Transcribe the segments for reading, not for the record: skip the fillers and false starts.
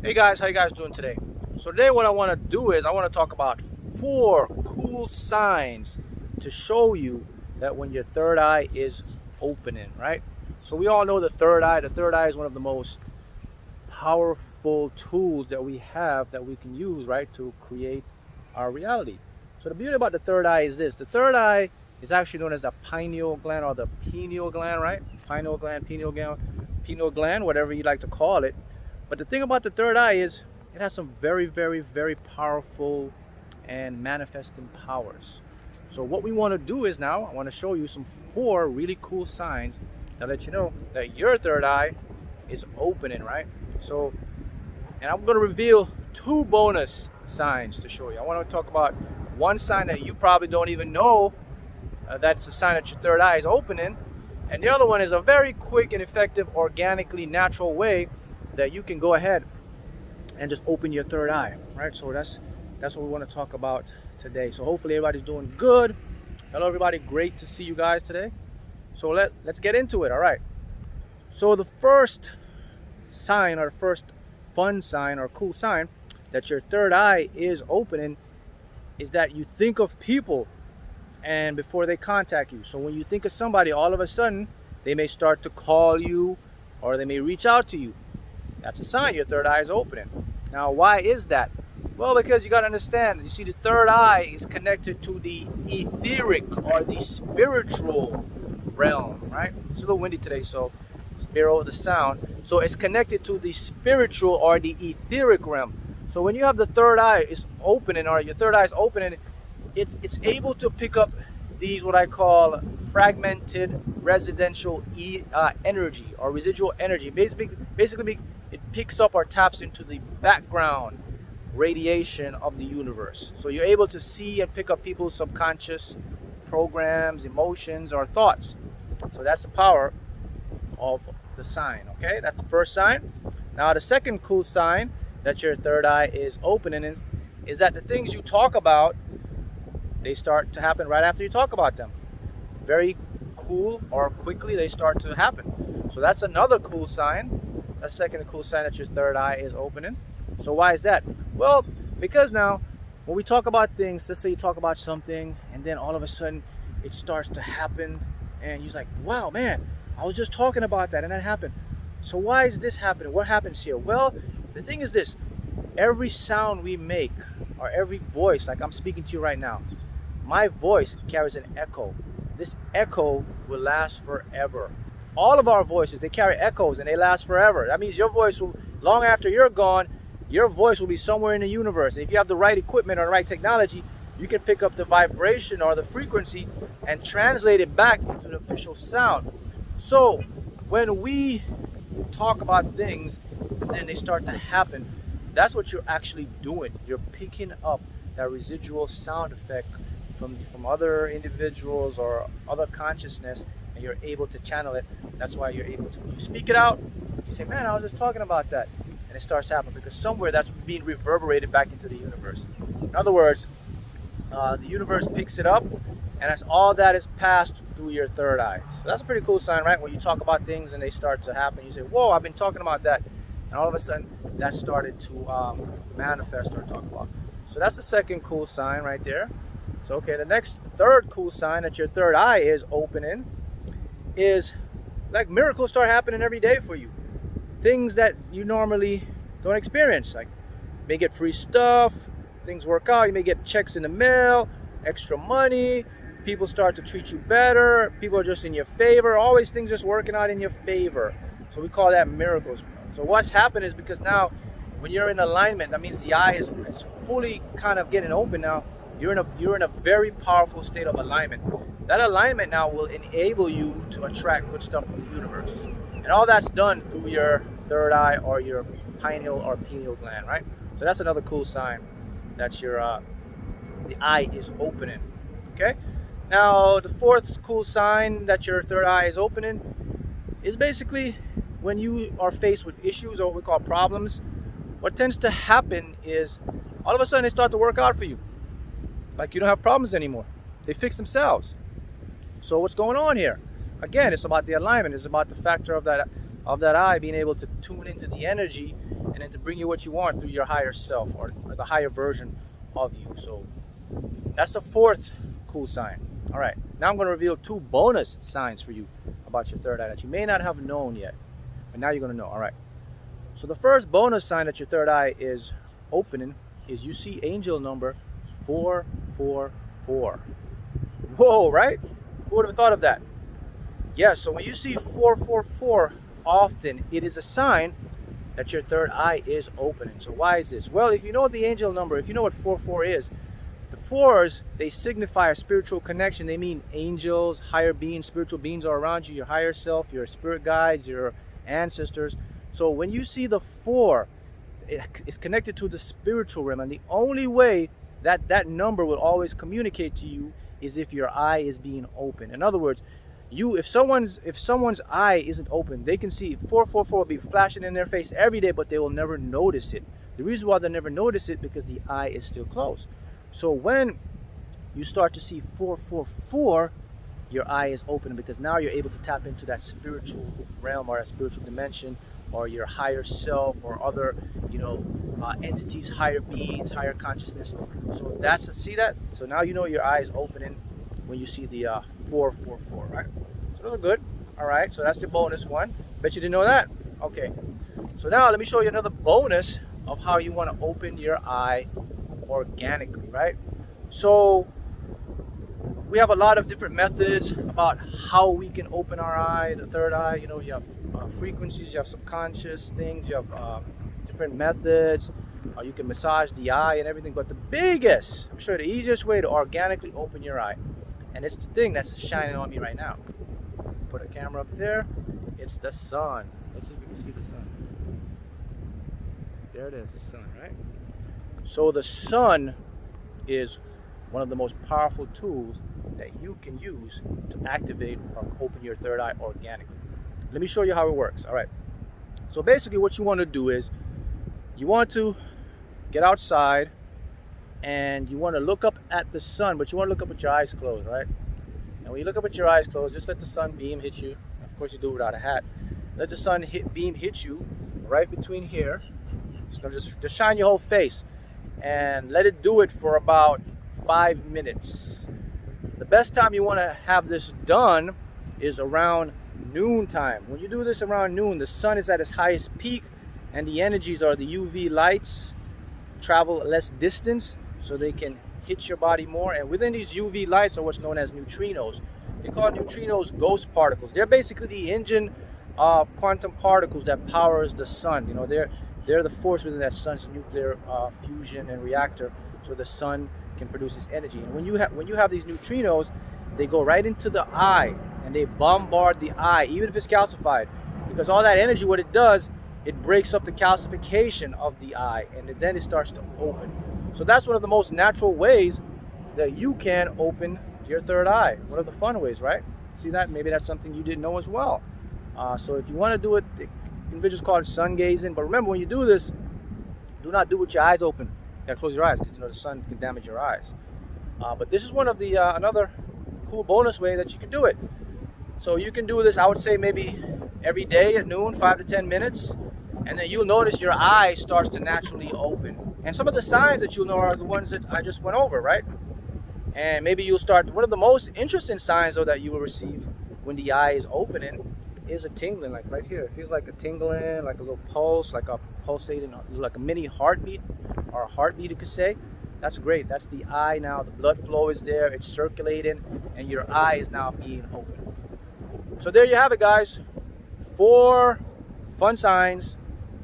Hey guys, how you guys doing today? So today what I want to do is I want to talk about 4 cool signs to show you that when your third eye is opening, right? So we all know the third eye. The third eye is one of the most powerful tools that we have that we can use, right, to create our reality. So the beauty about the third eye is this. The third eye is actually known as the pineal gland or the pineal gland, right? Pineal gland, whatever you like to call it. But the thing about the third eye is it has some very, very, very powerful and manifesting powers. So what we want to do is now I want to show you some 4 really cool signs that let you know that your third eye is opening, right? So, and I'm going to reveal 2 bonus signs to show you. I want to talk about one sign that you probably don't even know that's a sign that your third eye is opening, and the other one is a very quick and effective, organically natural way that you can go ahead and just open your third eye, right? So that's what we want to talk about today. So hopefully everybody's doing good. Hello everybody, great to see you guys today. So let's get into it. All right, so the first sign, or the first fun sign or cool sign that your third eye is opening is that you think of people and before they contact you. So when you think of somebody, all of a sudden they may start to call you or they may reach out to you. That's a sign your third eye is opening. Now, why is that? Well, because you got to understand, you see, the third eye is connected to the etheric or the spiritual realm, right? It's a little windy today, so bear over the sound. So it's connected to the spiritual or the etheric realm. So when you have the third eye is opening, or your third eye is opening, it's able to pick up these, what I call fragmented residential energy or residual energy. Basically, it picks up or taps into the background radiation of the universe. So you're able to see and pick up people's subconscious programs, emotions, or thoughts. So that's the power of the sign, okay? That's the first sign. Now the second cool sign that your third eye is opening is that the things you talk about, they start to happen right after you talk about them. Very cool, or quickly they start to happen. So that's another cool sign. That's the second cool sign that your third eye is opening. So why is that? Well, because now when we talk about things, let's say you talk about something and then all of a sudden it starts to happen and you're like, wow, man, I was just talking about that and that happened. So why is this happening? What happens here? Well, the thing is this: every sound we make, or every voice, like I'm speaking to you right now, my voice carries an echo. This echo will last forever. All of our voices, they carry echoes and they last forever. That means your voice will, long after you're gone, your voice will be somewhere in the universe. And if you have the right equipment or the right technology, you can pick up the vibration or the frequency and translate it back into the official sound. So when we talk about things and then they start to happen, that's what you're actually doing. You're picking up that residual sound effect from other individuals or other consciousness, and you're able to channel it. That's why you're able to, you speak it out, you say, man, I was just talking about that, and it starts happening because somewhere that's being reverberated back into the universe. In other words, the universe picks it up, and that's all that is passed through your third eye. So that's a pretty cool sign, right? When you talk about things and they start to happen, you say, whoa, I've been talking about that, and all of a sudden that started to manifest or talk about. So that's the second cool sign right there. So okay, the third cool sign that your third eye is opening is like miracles start happening every day for you. Things that you normally don't experience. Like you may get free stuff, things work out, you may get checks in the mail, extra money, people start to treat you better, people are just in your favor, always things just working out in your favor. So we call that miracles. So what's happened is because now when you're in alignment, that means the eye is fully kind of getting open now. You're in a very powerful state of alignment. That alignment now will enable you to attract good stuff from the universe. And all that's done through your third eye or your pineal or pineal gland, right? So that's another cool sign that your the eye is opening. Okay? Now the fourth cool sign that your third eye is opening is basically when you are faced with issues or what we call problems. What tends to happen is all of a sudden they start to work out for you. Like you don't have problems anymore. They fix themselves. So what's going on here? Again, it's about the alignment. It's about the factor of that eye being able to tune into the energy and then to bring you what you want through your higher self, or the higher version of you. So that's the fourth cool sign. All right, now I'm going to reveal 2 bonus signs for you about your third eye that you may not have known yet, but now you're going to know. All right, so the first bonus sign that your third eye is opening is you see angel number 444. Whoa, right? Who would have thought of that? Yeah, so when you see 444 often, it is a sign that your third eye is opening. So why is this? Well, if you know the angel number, if you know what 44 is, the 4s, they signify a spiritual connection. They mean angels, higher beings, spiritual beings are around you, your higher self, your spirit guides, your ancestors. So when you see the 4, it's connected to the spiritual realm, and the only way that that number will always communicate to you is if your eye is being open. In other words, if someone's eye isn't open, they can see 444 will be flashing in their face every day, but they will never notice it. The reason why they never notice it because the eye is still closed. So when you start to see 444, your eye is open, because now you're able to tap into that spiritual realm, or that spiritual dimension, or your higher self, or other, entities, higher beings, higher consciousness. So see that? So now you know your eye is opening when you see the 444, right? So those are good. All right, so that's the bonus one. Bet you didn't know that. Okay, so now let me show you another bonus of how you want to open your eye organically, right? So we have a lot of different methods about how we can open our eye, the third eye. You have frequencies, you have subconscious things, you have different methods. You can massage the eye and everything, but the biggest, I'm sure the easiest way to organically open your eye, and it's the thing that's shining on me right now. Put a camera up there. It's the sun. Let's see if you can see the sun. There it is, the sun, right? So the sun is one of the most powerful tools that you can use to activate or open your third eye organically. Let me show you how it works. All right. So basically what you want to do is you want to get outside and you want to look up at the sun, but you want to look up with your eyes closed, right? And when you look up with your eyes closed, just let the sun beam hit you. Of course, you do it without a hat. Let the sun beam hit you right between here. It's going to just shine your whole face, and let it do it for about 5 minutes. The best time you want to have this done is around noon time. When you do this around noon, the sun is at its highest peak, and the energies or the UV lights travel less distance, so they can hit your body more. And within these UV lights are what's known as neutrinos. They call neutrinos ghost particles. They're basically the engine of quantum particles that powers the sun. They're the force within that sun's nuclear fusion and reactor, so the sun can produce this energy. And when you have these neutrinos, they go right into the eye and they bombard the eye, even if it's calcified, because all that energy, what it does, it breaks up the calcification of the eye, and then it starts to open. So that's one of the most natural ways that you can open your third eye. One of the fun ways, right? See that? Maybe that's something you didn't know as well. So if you want to do it, individuals call it sun gazing. But remember, when you do this, do not do it with your eyes open. You gotta close your eyes, because the sun can damage your eyes. But this is one of the another cool bonus way that you can do it. So you can do this, I would say, maybe every day at noon, 5 to 10 minutes. And then you'll notice your eye starts to naturally open. And some of the signs that you'll know are the ones that I just went over, right? And maybe you'll start, one of the most interesting signs, though, that you will receive when the eye is opening is a tingling, like right here. It feels like a tingling, like a little pulse, like a pulsating, like a mini heartbeat, or a heartbeat, you could say. That's great. That's the eye now. The blood flow is there, it's circulating, and your eye is now being open. So there you have it, guys. 4 fun signs,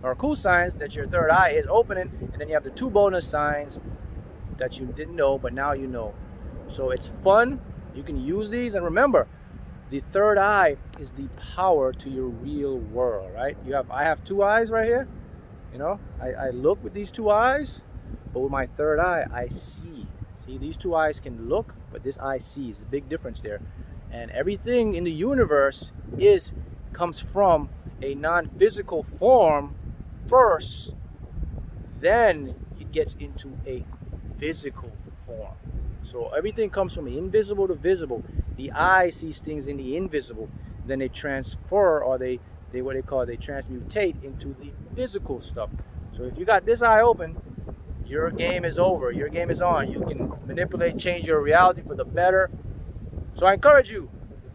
or cool signs, that your third eye is opening, and then you have the 2 bonus signs that you didn't know, but now you know. So it's fun. You can use these, and remember, the third eye is the power to your real world, right? I have 2 eyes right here. I look with these 2 eyes, but with my third eye, I see. See, these 2 eyes can look, but this eye sees. A big difference there. And everything in the universe comes from a non-physical form first, then it gets into a physical form. So everything comes from invisible to visible. The eye sees things in the invisible, then they transfer, or they they transmutate into the physical stuff. So if you got this eye open, your game is over. Your game is on. You can manipulate, change your reality for the better. So I encourage you,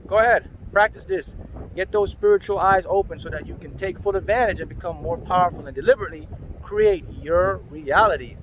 go ahead, practice this. Get those spiritual eyes open so that you can take full advantage and become more powerful and deliberately create your reality.